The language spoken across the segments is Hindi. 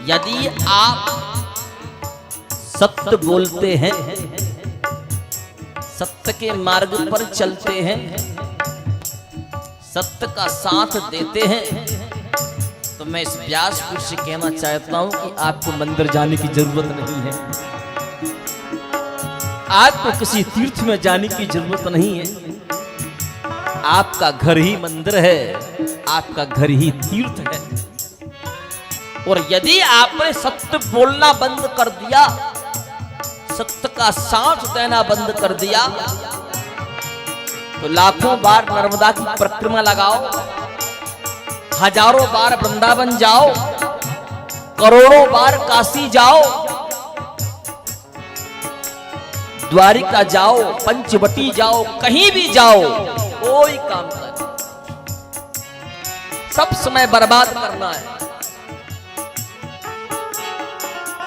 यदि आप सत्य बोलते हैं, सत्य के मार्ग पर चलते हैं, सत्य का साथ देते हैं, तो मैं इस व्यासपीठ से कहना चाहता हूं कि आपको मंदिर जाने की जरूरत नहीं है, आपको किसी तीर्थ में जाने की जरूरत नहीं है। आपका घर ही मंदिर है, आपका घर ही तीर्थ है। और यदि आपने सत्य बोलना बंद कर दिया, सत्य का साथ देना बंद कर दिया, तो लाखों बार नर्मदा की परिक्रमा लगाओ, हजारों बार वृंदावन जाओ, करोड़ों बार काशी जाओ, द्वारिका जाओ, पंचवटी जाओ, कहीं भी जाओ, कोई काम नहीं, सब समय बर्बाद करना है।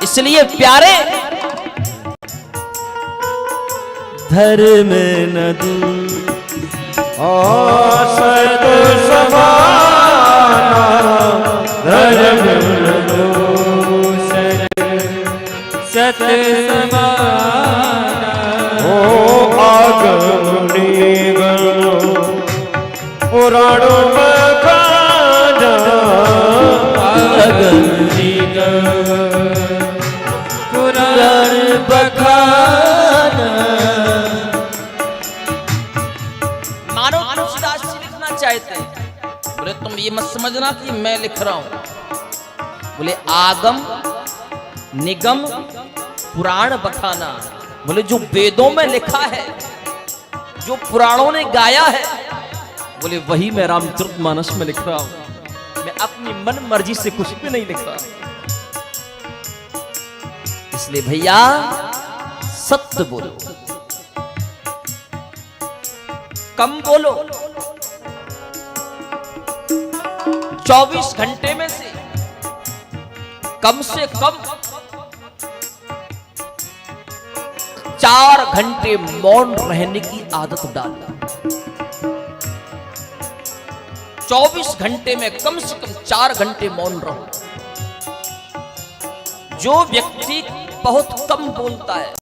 इसलिए प्यारे, धर्म नदी सत समाना, धर्म सत समाना, आगमनी पुराणों में गाना, आगमनी पुराण बखाना। मानो तुलसीदास जी लिखना चाहते हैं, बोले तुम ये मत समझना कि मैं लिख रहा हूं, बोले आगम निगम पुराण बखाना, बोले जो वेदों में लिखा है, जो पुराणों ने गाया है, बोले वही मैं रामचरितमानस में लिख रहा हूं। मैं अपनी मन मर्जी से कुछ भी नहीं लिख रहा। इसलिए भैया सत्य बोलो, कम बोलो। 24 घंटे में से कम 4 घंटे मौन रहने की आदत डालना। 24 घंटे में कम से कम 4 घंटे मौन रहो। जो व्यक्ति बहुत कम बोलता है,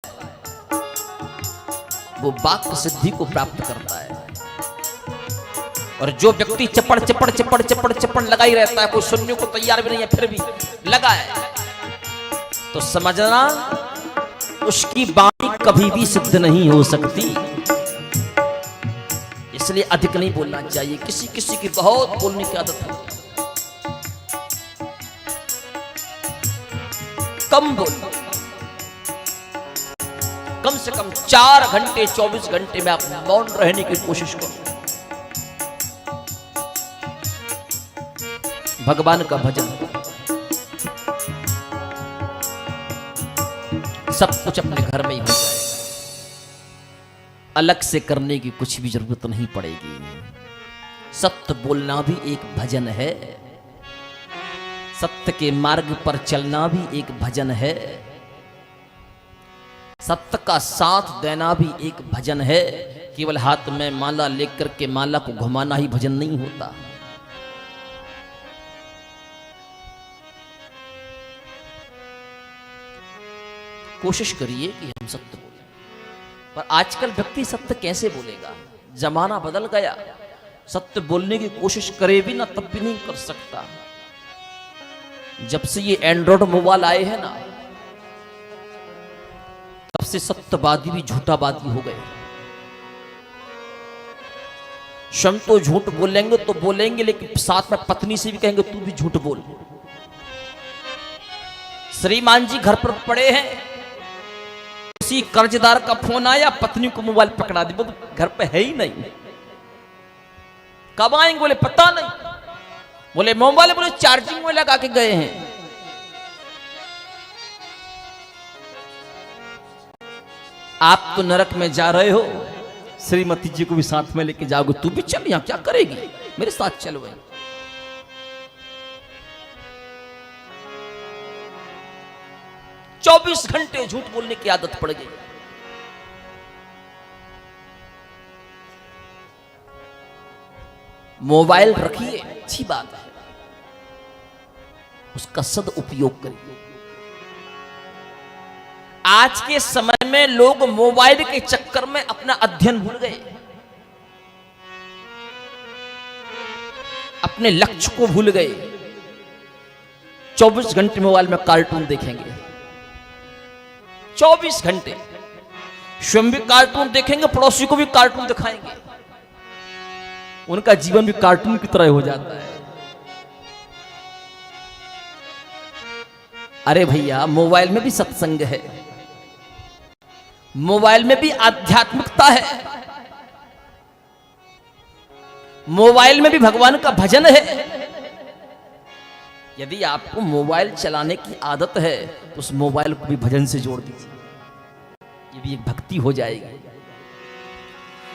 वो वाक्य सिद्धि को प्राप्त करता है। और जो व्यक्ति चपड़ चपड़ चपड़ चपड़ चपड़ लगा ही रहता है, कोई सुनने को तैयार भी नहीं है, फिर भी लगा है, तो समझना उसकी वाणी कभी भी सिद्ध नहीं हो सकती। इसलिए अधिक नहीं बोलना चाहिए। किसी किसी की बहुत बोलने की आदत है, कम बोलो। कम से कम 4 घंटे 24 घंटे में आप मौन रहने की कोशिश करो। भगवान का भजन, सब कुछ अपने घर में ही हो जाएगा, अलग से करने की कुछ भी जरूरत नहीं पड़ेगी। सत्य बोलना भी एक भजन है, सत्य के मार्ग पर चलना भी एक भजन है, सत्य का साथ देना भी एक भजन है। केवल हाथ में माला लेकर के माला को घुमाना ही भजन नहीं होता। कोशिश करिए कि हम सत्य बोलें, पर आजकल व्यक्ति सत्य कैसे बोलेगा? जमाना बदल गया, सत्य बोलने की कोशिश करे भी ना तब भी नहीं कर सकता। जब से ये एंड्रॉइड मोबाइल आए हैं ना, तब से सत्यवादी भी झूठावादी हो गए। स्वयं तो झूठ बोलेंगे तो बोलेंगे, लेकिन साथ में पत्नी से भी कहेंगे तू भी झूठ बोल। श्रीमान जी घर पर पड़े हैं, किसी कर्जदार का फोन आया, पत्नी को मोबाइल पकड़ा दी, बोले घर पे है ही नहीं। कब आएंगे? बोले पता नहीं। बोले मोबाइल, बोले चार्जिंग में लगा के गए हैं। आप तो नरक में जा रहे हो, श्रीमती जी को भी साथ में लेके जाओगे, तू भी चल, यहां क्या करेगी, मेरे साथ चलो। 24 घंटे झूठ बोलने की आदत पड़ गई। मोबाइल रखिए, अच्छी बात है, उसका सदुपयोग करिए। आज के समय में लोग मोबाइल के चक्कर में अपना अध्ययन भूल गए, अपने लक्ष्य को भूल गए। 24 घंटे मोबाइल में कार्टून देखेंगे, 24 घंटे स्वयं भी कार्टून देखेंगे, पड़ोसी को भी कार्टून दिखाएंगे, उनका जीवन भी कार्टून की तरह हो जाता है। अरे भैया, मोबाइल में भी सत्संग है, मोबाइल में भी आध्यात्मिकता है, मोबाइल में भी भगवान का भजन है। यदि आपको मोबाइल चलाने की आदत है तो उस मोबाइल को भी भजन से जोड़ दीजिए, ये भी एक भक्ति हो जाएगी।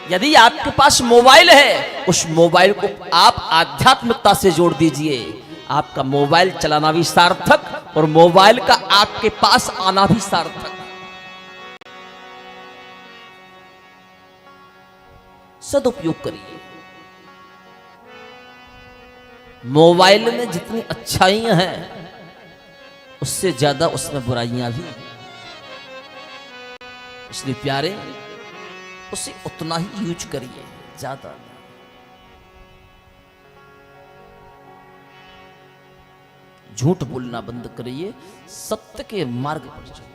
यदि आपके पास मोबाइल है, उस मोबाइल को आप आध्यात्मिकता से जोड़ दीजिए, आपका मोबाइल चलाना भी सार्थक और मोबाइल का आपके पास आना भी सार्थक। सदुपयोग करिए। मोबाइल में जितनी अच्छाइयां हैं उससे ज्यादा उसमें बुराइयां भी हैं, इसलिए प्यारे उसे उतना ही यूज करिए, ज्यादा। झूठ बोलना बंद करिए, सत्य के मार्ग पर चलिए।